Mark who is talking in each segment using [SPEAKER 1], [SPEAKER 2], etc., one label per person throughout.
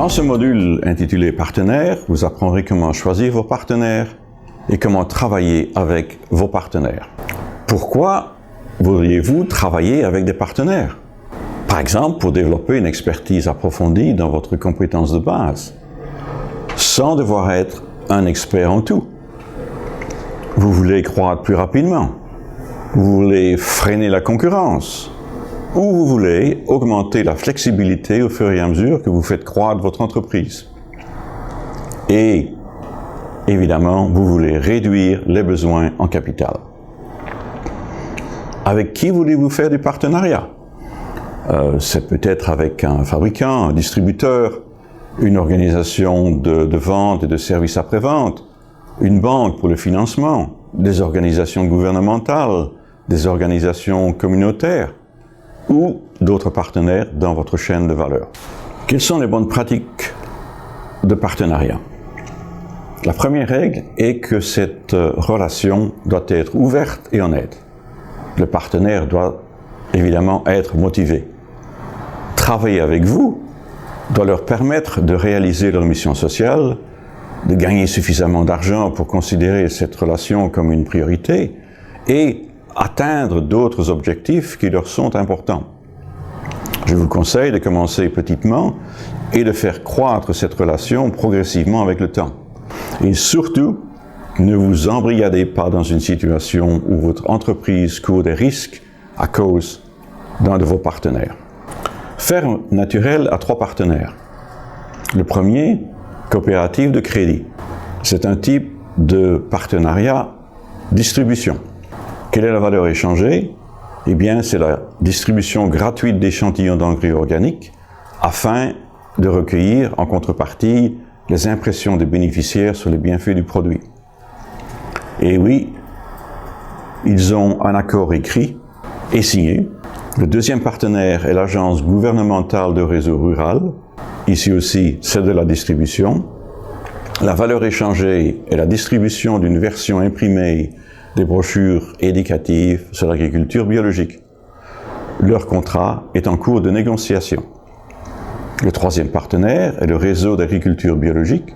[SPEAKER 1] Dans ce module intitulé Partenaires, vous apprendrez comment choisir vos partenaires et comment travailler avec vos partenaires. Pourquoi voudriez-vous travailler avec des partenaires? Par exemple, pour développer une expertise approfondie dans votre compétence de base, sans devoir être un expert en tout. Vous voulez croître plus rapidement, vous voulez freiner la concurrence, ou vous voulez augmenter la flexibilité au fur et à mesure que vous faites croître votre entreprise. Et évidemment, vous voulez réduire les besoins en capital. Avec qui voulez-vous faire du partenariat? C'est peut-être avec un fabricant, un distributeur, une organisation de vente et de services après-vente, une banque pour le financement, des organisations gouvernementales, des organisations communautaires ou d'autres partenaires dans votre chaîne de valeur. Quelles sont les bonnes pratiques de partenariat? La première règle est que cette relation doit être ouverte et honnête. Le partenaire doit évidemment être motivé. Travailler avec vous doit leur permettre de réaliser leur mission sociale, de gagner suffisamment d'argent pour considérer cette relation comme une priorité et atteindre d'autres objectifs qui leur sont importants. Je vous conseille de commencer petitement et de faire croître cette relation progressivement avec le temps. Et surtout, ne vous embrigadez pas dans une situation où votre entreprise court des risques à cause d'un de vos partenaires. Ferme Naturelle a 3 partenaires. Le premier, coopérative de crédit. C'est un type de partenariat distribution. Quelle est la valeur échangée? Eh bien, c'est la distribution gratuite d'échantillons d'engrais organiques afin de recueillir en contrepartie les impressions des bénéficiaires sur les bienfaits du produit. Et oui, ils ont un accord écrit et signé. Le deuxième partenaire est l'agence gouvernementale de réseau rural. Ici aussi, c'est de la distribution. La valeur échangée est la distribution d'une version imprimée des brochures éducatives sur l'agriculture biologique. Leur contrat est en cours de négociation. Le troisième partenaire est le réseau d'agriculture biologique.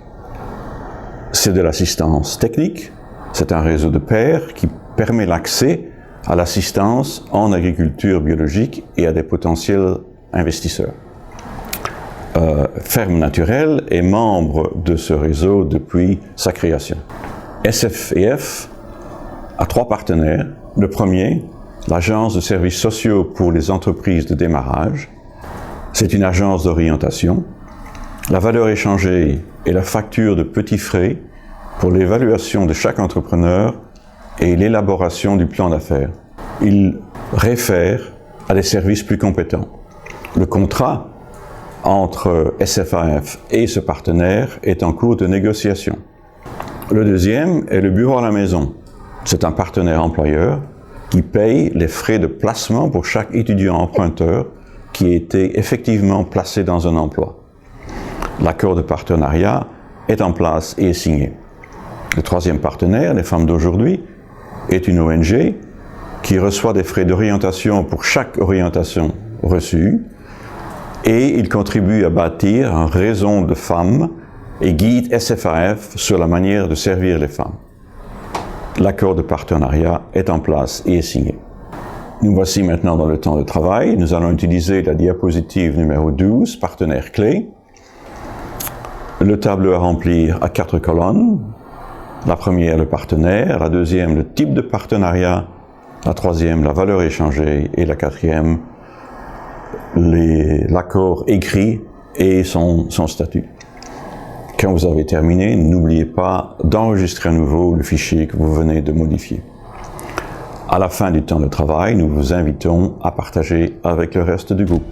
[SPEAKER 1] C'est de l'assistance technique. C'est un réseau de pairs qui permet l'accès à l'assistance en agriculture biologique et à des potentiels investisseurs. Ferme Naturelle est membre de ce réseau depuis sa création. SFEF a 3 partenaires. Le premier, l'Agence de services sociaux pour les entreprises de démarrage. C'est une agence d'orientation. La valeur échangée est la facture de petits frais pour l'évaluation de chaque entrepreneur et l'élaboration du plan d'affaires. Il réfère à des services plus compétents. Le contrat entre SFAF et ce partenaire est en cours de négociation. Le deuxième est le bureau à la maison. C'est un partenaire employeur qui paye les frais de placement pour chaque étudiant emprunteur qui a été effectivement placé dans un emploi. L'accord de partenariat est en place et est signé. Le troisième partenaire, les femmes d'aujourd'hui, est une ONG qui reçoit des frais d'orientation pour chaque orientation reçue et il contribue à bâtir un réseau de femmes et guide SFAF sur la manière de servir les femmes. L'accord de partenariat est en place et est signé. Nous voici maintenant dans le temps de travail. Nous allons utiliser la diapositive numéro 12, partenaire clé. Le tableau à remplir à 4 colonnes. La première, le partenaire. La deuxième, le type de partenariat. La troisième, la valeur échangée. Et la quatrième, l'accord écrit et son statut. Quand vous avez terminé, n'oubliez pas d'enregistrer à nouveau le fichier que vous venez de modifier. À la fin du temps de travail, nous vous invitons à partager avec le reste du groupe.